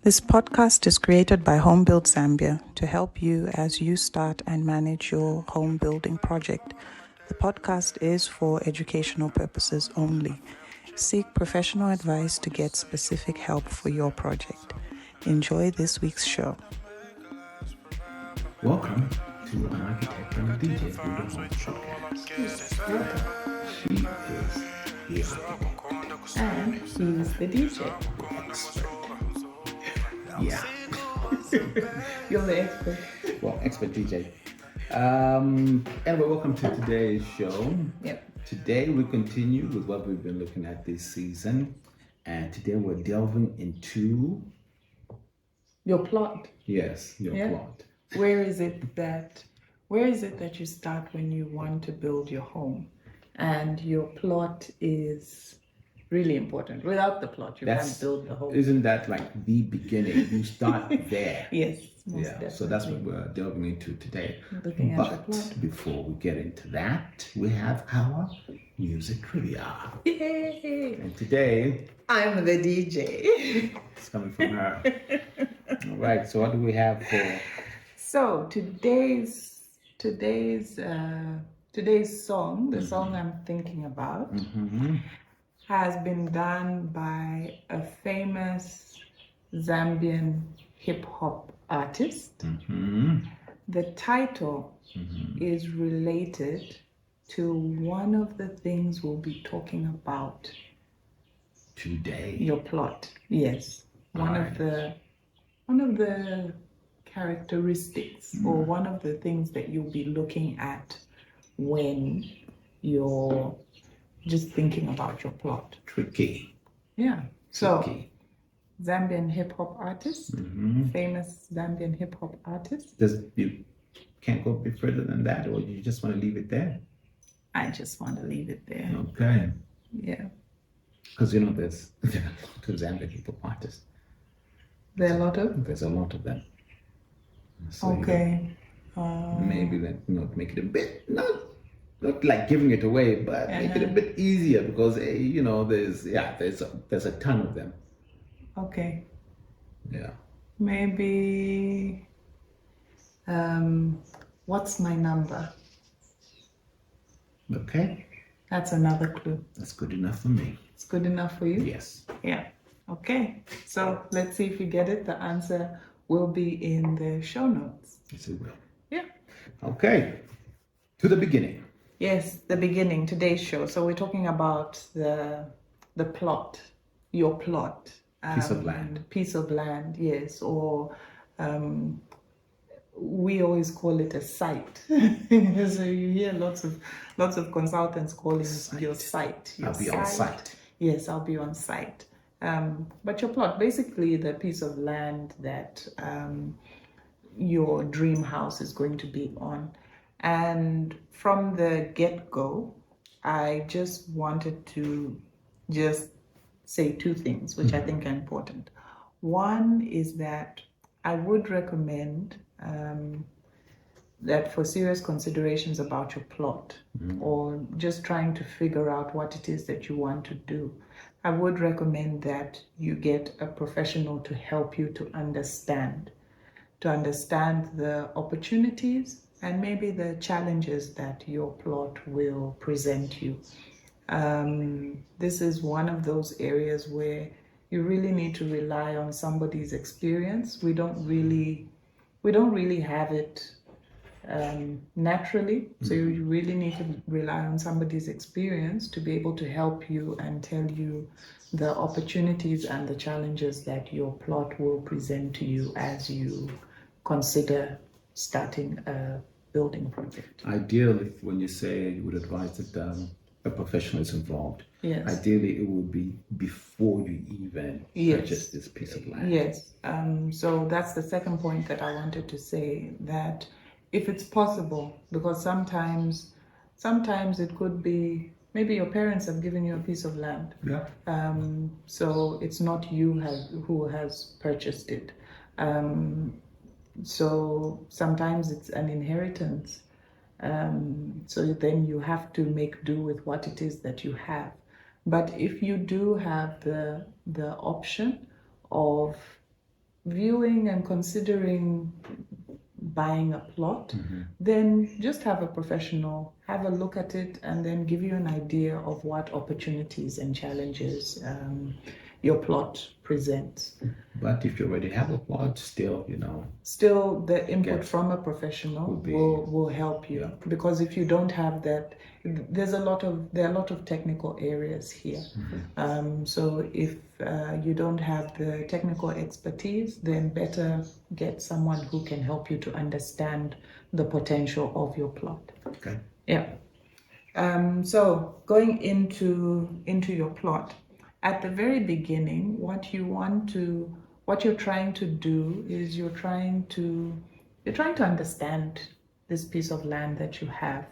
This podcast is created by Home Build Zambia to help you as you start and manage your home building project. The podcast is for educational purposes only. Seek professional advice to get specific help for your project. Enjoy this week's show. Welcome to An Architect and a DJ Building Home Podcast. She is the architect. And he's the DJ. Expert. Yeah. You're the expert. Well, expert DJ. Anyway, welcome to today's show. Yep. Today we continue with what we've been looking at this season. And today we're delving into... Your plot. Yes, your plot. Where is it that you start when you want to build your home? And your plot is really important. Without the plot, you can't build the home. Isn't that like the beginning? You start there. Yes. Definitely. So that's what we're delving into today. Looking at your plot. Before we get into that, we have our music trivia. Yay! And today, I'm the DJ. It's coming from her. All right. So what do we have for? So today's song, the song I'm thinking about, has been done by a famous Zambian hip hop artist. The title is related to one of the things we'll be talking about Today. Your plot. Yes. One of the characteristics or one of the things that you'll be looking at when you're just thinking about your plot. Tricky. Yeah. So Tricky. Zambian hip hop artist, famous Zambian hip hop artist. You can't go a bit further than that, or you just want to leave it there? I just want to leave it there. Okay. Yeah. Because there are a lot of Zambian hip hop artists. There's a lot of them. So okay. Maybe that make it a bit not like giving it away, but make it a bit easier because there's a ton of them. Okay. Yeah. Maybe what's my number? Okay. That's another clue. That's good enough for me. It's good enough for you? Yes. Yeah. Okay. So let's see if you get it. The answer will be in the show notes. Yes, it will. Yeah. Okay. To the beginning. Yes, the beginning, today's show. So we're talking about the plot, your plot. Piece of land. Piece of land, yes. Or we always call it a site. So you hear lots of consultants calling your site. I'll be on site. Yes, I'll be on site. But your plot, basically the piece of land that your dream house is going to be on. And from the get-go, I just wanted to just say two things, which I think are important. One is that I would recommend that for serious considerations about your plot or just trying to figure out what it is that you want to do, I would recommend that you get a professional to help you to understand the opportunities and maybe the challenges that your plot will present you. This is one of those areas where you really need to rely on somebody's experience. We don't really have it naturally. So you really need to rely on somebody's experience to be able to help you and tell you the opportunities and the challenges that your plot will present to you as you consider starting a building project. Ideally, when you say you would advise that a professional is involved, ideally it would be before you even purchase this piece of land. Yes. So that's the second point that I wanted to say, that if it's possible, because sometimes it could be maybe your parents have given you a piece of land. Yeah. So it's not you who has purchased it. So sometimes it's an inheritance. So then you have to make do with what it is that you have. But if you do have the option of viewing and considering buying a plot, then just have a professional have a look at it and then give you an idea of what opportunities and challenges your plot presents. But if you already have a plot, still the input from a professional will help you, because if you don't have that, there are a lot of technical areas here. So if you don't have the technical expertise, then better get someone who can help you to understand the potential of your plot. Okay. Yeah. So going into your plot, at the very beginning, what you're trying to do is you're trying to understand this piece of land that you have.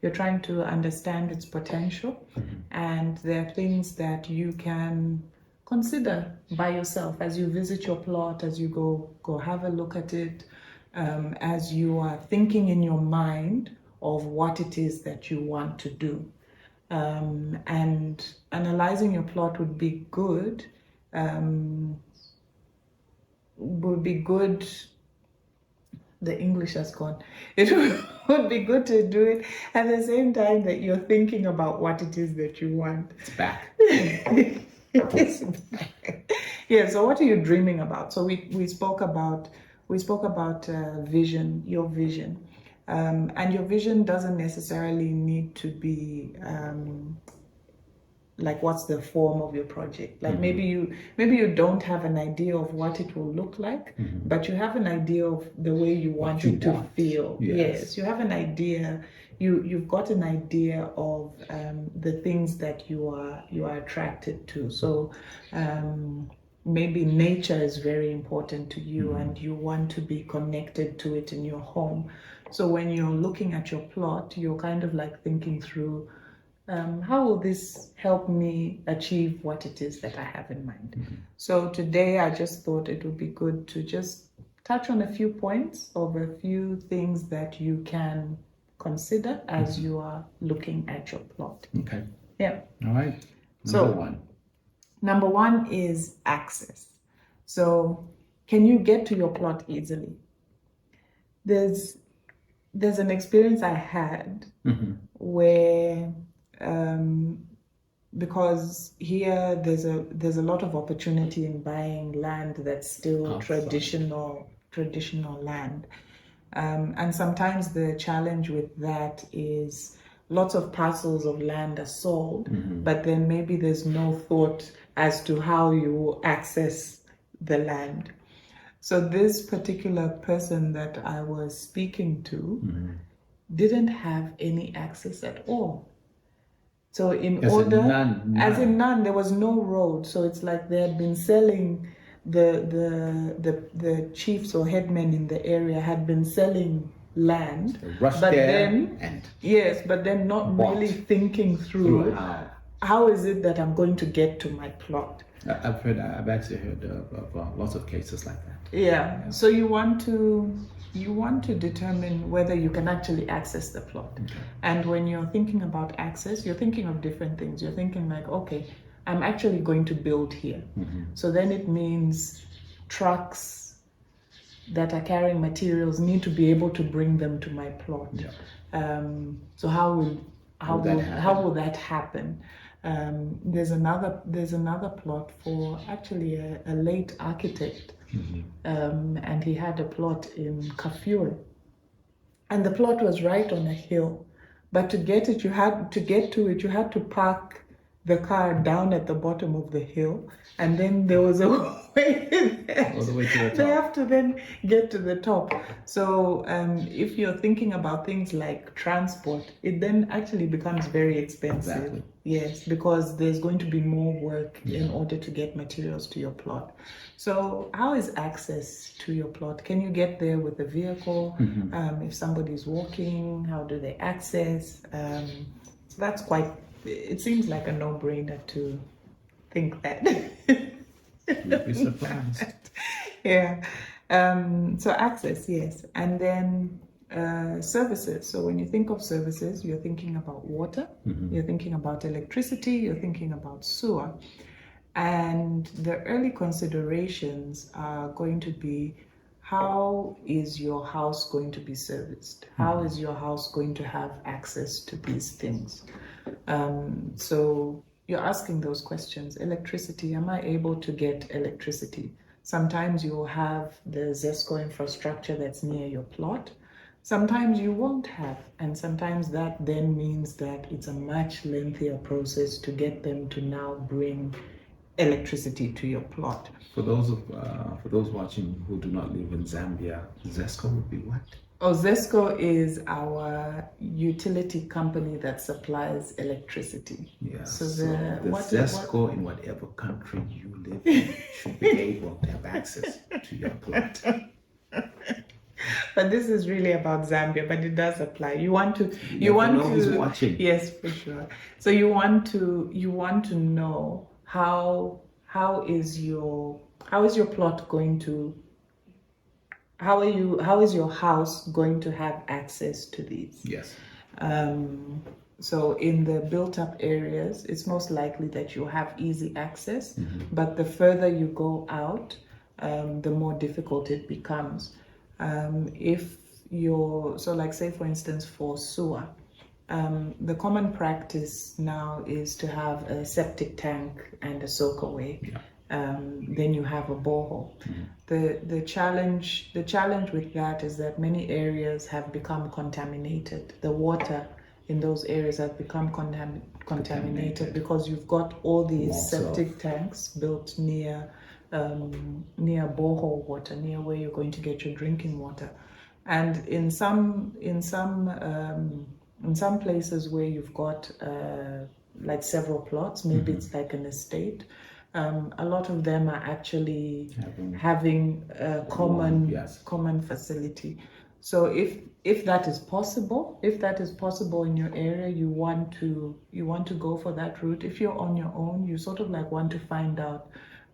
You're trying to understand its potential, and there are things that you can consider by yourself as you visit your plot, as you go have a look at it, as you are thinking in your mind of what it is that you want to do. And analyzing your plot would be good. The English has gone. It would be good to do it at the same time that you're thinking about what it is that you want. It's back. It's back. Yeah. So what are you dreaming about? So we spoke about vision, your vision. And your vision doesn't necessarily need to be like what's the form of your project. Like maybe you don't have an idea of what it will look like, but you have an idea of the way you want it to feel. Yes, you have an idea. You've got an idea of the things that you are attracted to. So maybe nature is very important to you, and you want to be connected to it in your home. So when you're looking at your plot, you're kind of like thinking through, how will this help me achieve what it is that I have in mind? So today I just thought it would be good to just touch on a few points of a few things that you can consider as you are looking at your plot. Okay. Yeah. All right. Number one is access. So can you get to your plot easily? There's an experience I had where because here there's a lot of opportunity in buying land that's still traditional land, and sometimes the challenge with that is lots of parcels of land are sold, but then maybe there's no thought as to how you access the land. So this particular person that I was speaking to didn't have any access at all. So as in none, there was no road. So it's like they had been selling, the chiefs or headmen in the area had been selling land, but then not really thinking through how is it that I'm going to get to my plot. I've actually heard of lots of cases like that. Yeah. So you want to determine whether you can actually access the plot. Okay. And when you're thinking about access, you're thinking of different things. You're thinking like, okay, I'm actually going to build here. So then it means trucks that are carrying materials need to be able to bring them to my plot. Yeah. So how will that happen? There's another plot for actually a late architect, and he had a plot in Kafue, and the plot was right on a hill, but to get to it you had to park the car down at the bottom of the hill, and then there was a way there. All the way to the top. They have to then get to the top. So if you're thinking about things like transport, it then actually becomes very expensive. Exactly. Yes, because there's going to be more work in order to get materials to your plot. So how is access to your plot? Can you get there with a vehicle? If somebody's walking, how do they access? That's it seems like a no-brainer to think that. You'd be surprised. Yeah. So access, yes. And then services. So when you think of services, you're thinking about water, you're thinking about electricity, you're thinking about sewer. And the early considerations are going to be, how is your house going to be serviced? How is your house going to have access to these things? So you're asking those questions. Electricity, am I able to get electricity? Sometimes you'll have the ZESCO infrastructure that's near your plot. Sometimes you won't have, and sometimes that then means that it's a much lengthier process to get them to now bring electricity to your plot. For those watching who do not live in Zambia, ZESCO would be what? Oh, ZESCO is our utility company that supplies electricity. Yeah. So the ZESCO in whatever country you live in should be able to have access to your plot. But this is really about Zambia, but it does apply. You want to who's watching. Yes, for sure. So you want to know how is your plot going to, how is your house going to have access to these? Yes. So in the built up areas, it's most likely that you have easy access, but the further you go out, the more difficult it becomes. So like say for instance for sewer, the common practice now is to have a septic tank and a soakaway. Yeah. Then you have a borehole. The challenge with that is that many areas have become contaminated. The water in those areas have become contaminated because you've got all these septic tanks built near borehole water, near where you're going to get your drinking water. And in some places where you've got like several plots, maybe it's like an estate, a lot of them are actually having a common facility. So if that is possible in your area, you want to go for that route. If you're on your own, you sort of like want to find out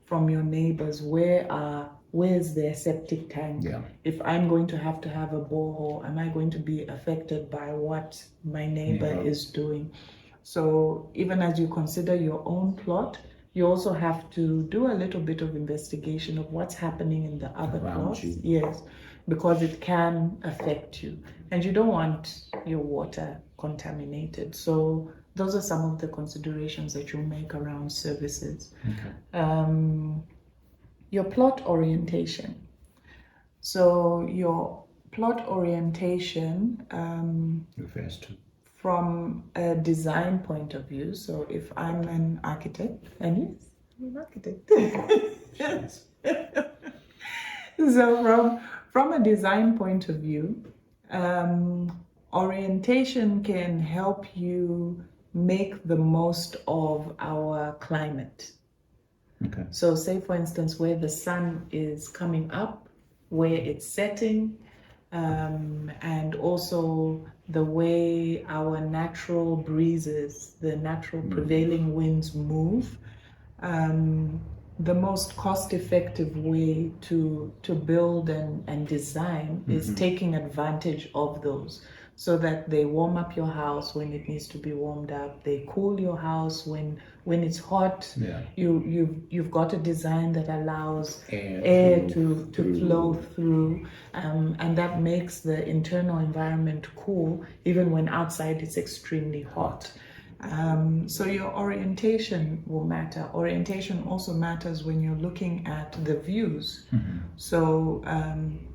from your neighbors where's their septic tank. Yeah. If I'm going to have a borehole, am I going to be affected by what my neighbor is doing? So even as you consider your own plot, you also have to do a little bit of investigation of what's happening in the other plots. Yes, because it can affect you, and you don't want your water contaminated. So those are some of the considerations that you make around services. Okay. Your plot orientation. So your plot orientation refers to, from a design point of view. So if I'm an architect, and yes, I'm an architect. Yes. So from a design point of view, orientation can help you make the most of our climate. Okay. So say for instance where the sun is coming up, where it's setting, and also the way our natural breezes, the natural prevailing winds move. The most cost-effective way to build and design is taking advantage of those, so that they warm up your house when it needs to be warmed up. They cool your house when it's hot. Yeah. You've got a design that allows air to flow through, and that makes the internal environment cool even when outside it's extremely hot. So your orientation will matter. Orientation also matters when you're looking at the views. So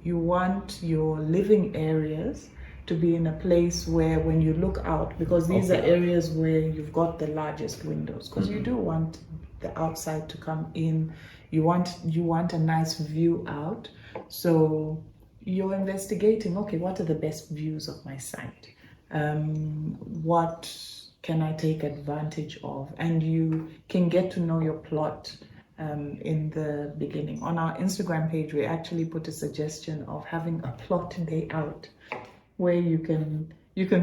you want your living areas to be in a place where when you look out, because these are areas where you've got the largest windows, because you do want the outside to come in. You want a nice view out. So you're investigating, okay, what are the best views of my site? What can I take advantage of? And you can get to know your plot in the beginning. On our Instagram page, we actually put a suggestion of having a plot day out, where you can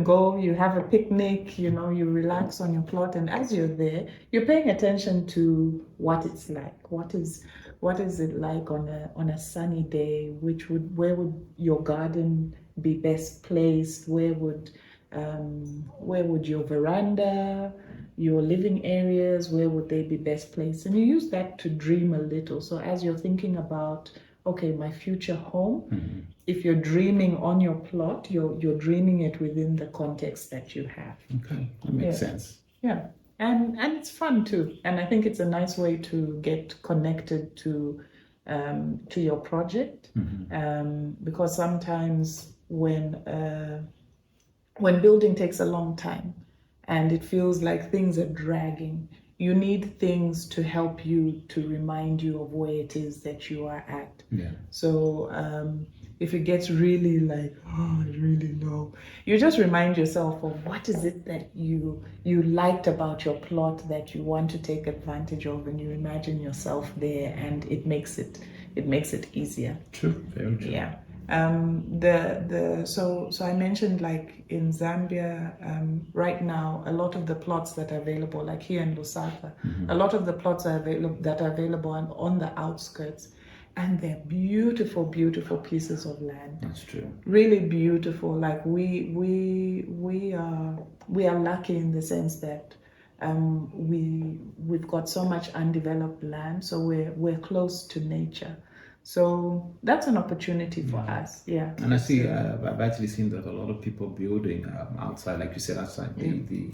go, you have a picnic, you relax on your plot, and as you're there, you're paying attention to what it's like. What is it like on a sunny day? Where would your garden be best placed? Where would your veranda your living areas, where would they be best placed? And you use that to dream a little. So as you're thinking about, okay, my future home, if you're dreaming on your plot, you're dreaming it within the context that you have. Okay, that makes sense. Yeah, and it's fun too. And I think it's a nice way to get connected to your project, because sometimes when building takes a long time and it feels like things are dragging, you need things to help you, to remind you of where it is that you are at. Yeah. So if it gets really like, oh, really low, you just remind yourself of what is it that you liked about your plot that you want to take advantage of, and you imagine yourself there, and it makes it easier. True, very true. Yeah. So I mentioned, like in Zambia, right now, a lot of the plots that are available, like here in Lusaka, a lot of the plots are available on the outskirts, and they're beautiful, beautiful pieces of land. That's true. Really beautiful. Like we are lucky in the sense that we've got so much undeveloped land, so we're close to nature. So that's an opportunity for us, yeah. And I see, I've actually seen that a lot of people building outside, like you said, outside the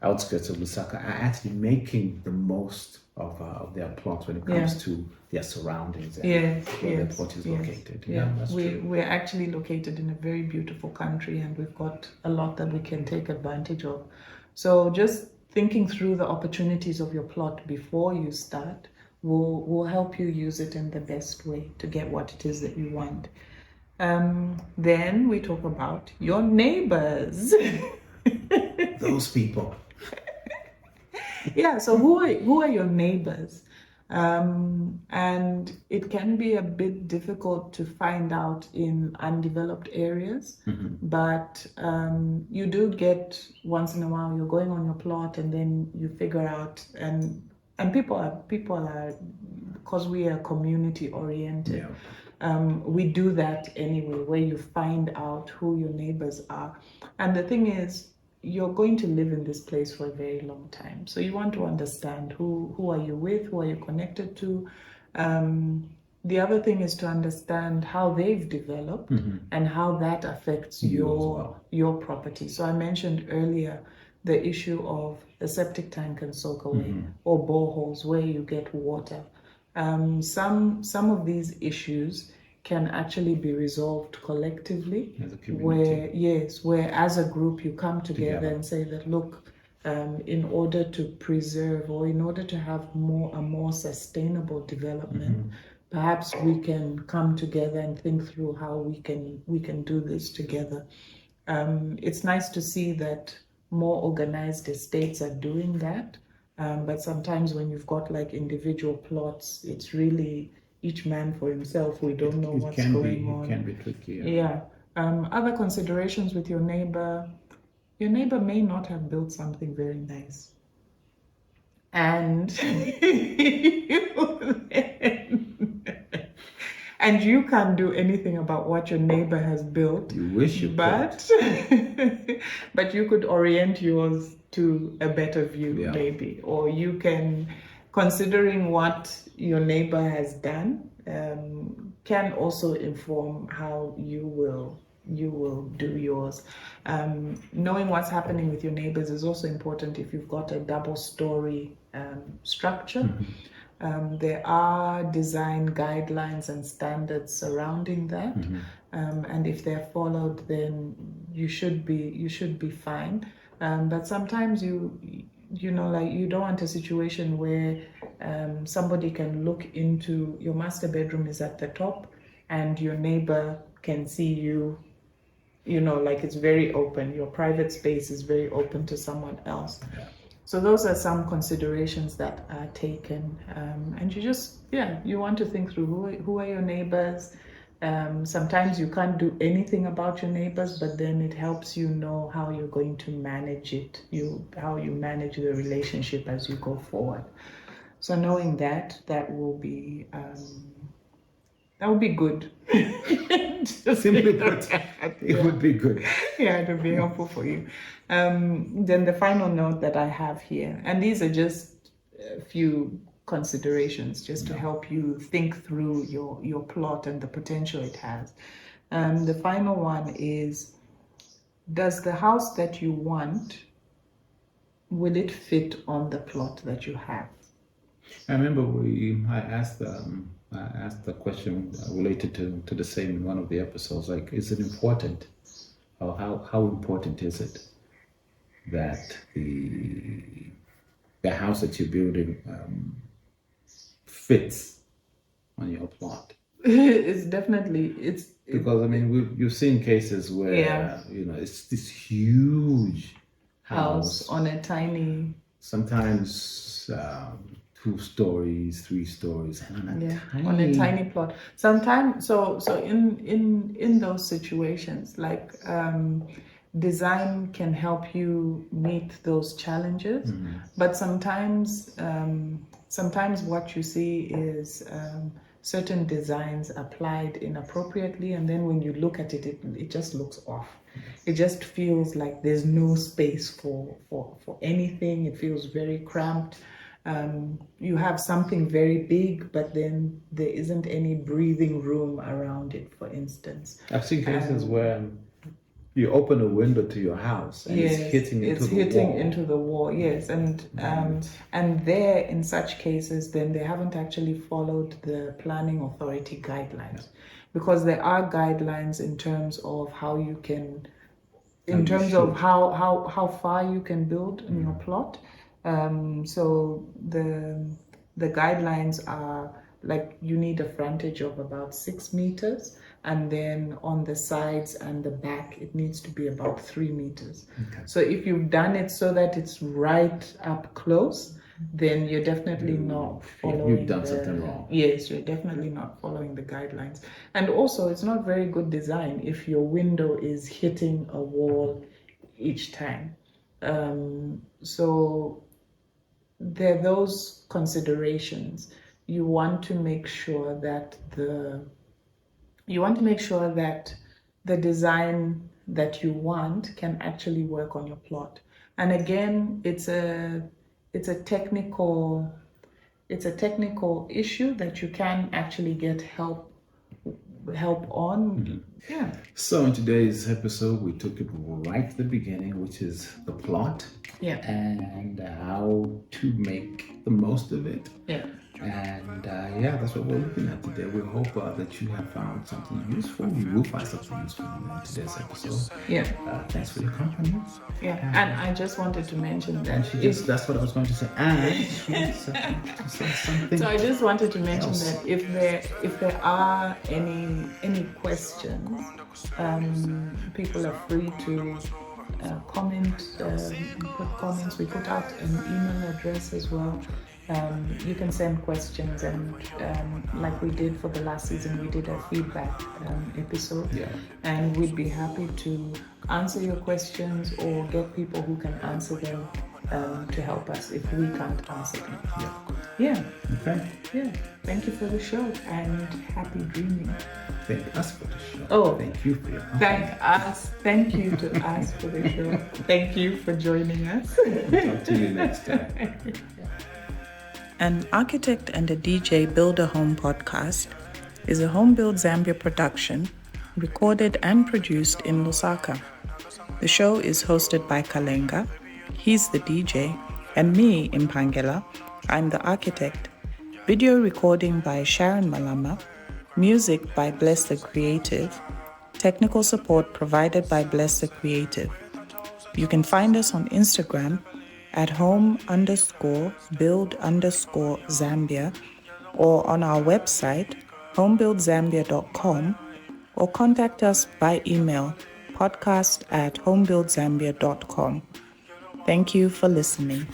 outskirts of Lusaka, are actually making the most of their plots when it comes to their surroundings and where their plot is located. Yeah, that's true. We're actually located in a very beautiful country, and we've got a lot that we can take advantage of. So just thinking through the opportunities of your plot before you start will help you use it in the best way to get what it is that you want. Then we talk about your neighbors. Those people. Yeah, so who are your neighbors? And it can be a bit difficult to find out in undeveloped areas, but you do get, once in a while, you're going on your plot and then you figure out, and people are, because we are community oriented, we do that anyway, where you find out who your neighbors are. And the thing is, you're going to live in this place for a very long time. So you want to understand who are you with, who are you connected to. The other thing is to understand how they've developed and how that affects your property. So I mentioned earlier the issue of a septic tank and soak away or boreholes where you get water. Some of these issues can actually be resolved collectively, as a community. where as a group you come together and say that, look, in order to preserve or in order to have a more sustainable development, perhaps we can come together and think through how we can do this together. It's nice to see that more organized estates are doing that, but sometimes when you've got like individual plots, it's really each man for himself. We don't know what's going on. It can be tricky. Yeah. Other considerations with your neighbor may not have built something very nice, and and you can't do anything about what your neighbor has built. You wish you but but you could orient yours to a better view, maybe, or you can, considering what your neighbor has done, can also inform how you will do yours. Knowing what's happening with your neighbors is also important if you've got a double-story structure. There are design guidelines and standards surrounding that, and if they're followed, then you should be fine. But sometimes you don't want a situation where somebody can look into your master bedroom is at the top and your neighbor can see you, like it's very open. Your private space is very open to someone else. So those are some considerations that are taken. And you want to think through who are your neighbors. Sometimes you can't do anything about your neighbors, but then it helps you know how you're going to manage it, how you manage the relationship as you go forward. So knowing that will be That would be good. Simply put, it would be good. Yeah, it would be helpful for you. Then the final note that I have here, and these are just a few considerations just to help you think through your plot and the potential it has. The final one is, does the house that you want, will it fit on the plot that you have? I remember I asked the question related to the same in one of the episodes. Like, is it important, or how important is it that the house that you're building fits on your plot? It's definitely because I mean you've seen cases where it's this huge house on a tiny, sometimes 2 stories, 3 stories, and on a tiny plot. Sometimes, so in those situations, like design can help you meet those challenges, but sometimes what you see is certain designs applied inappropriately, and then when you look at it, it just looks off. It just feels like there's no space for anything. It feels very cramped. You have something very big, but then there isn't any breathing room around it, for instance. I've seen cases where you open a window to your house and it's hitting into the wall. Yes, and there, in such cases, then they haven't actually followed the planning authority guidelines, because there are guidelines in terms of how you can, in terms of how far you can build in your plot. So the guidelines are like, you need a frontage of about 6 meters, and then on the sides and the back it needs to be about 3 meters. So if you've done it so that it's right up close, then you're definitely not following. You've done something wrong. Yes, you're definitely not following the guidelines. And also, it's not very good design if your window is hitting a wall each time. So there are those considerations. You want to make sure that the design that you want can actually work on your plot. And again, it's a technical issue that you can actually get help on. Yeah. So in today's episode, we took it right to the beginning, which is the plot. Yeah. And how to make the most of it. Yeah. And that's what we're looking at today. We hope that you have found something useful. You will find something useful in today's episode. Yeah. Thanks for your company. Yeah. And I just wanted to mention that. That's what I was going to say. And something. So I just wanted to mention that if there are any questions, people are free to comment, put comments. We put out an email address as well. You can send questions, and like we did for the last season, we did a feedback episode, and we'd be happy to answer your questions or get people who can answer them to help us if we can't answer them. Yeah. Okay. Yeah. Thank you for the show, and happy dreaming. Thank us for the show. Oh, thank you for your company. Thank you to us for the show. Thank you for joining us. Talk to you next time. An Architect and a DJ Build a Home podcast is a Home Build Zambia production, recorded and produced in Lusaka. The show is hosted by Kalenga, he's the DJ, and me, Mphangela, I'm the architect. Video recording by Sharon Malama, music by Bless the Creative, technical support provided by Bless the Creative. You can find us on Instagram at home_build_Zambia, or on our website, homebuildzambia.com, or contact us by email, podcast@homebuildzambia.com. Thank you for listening.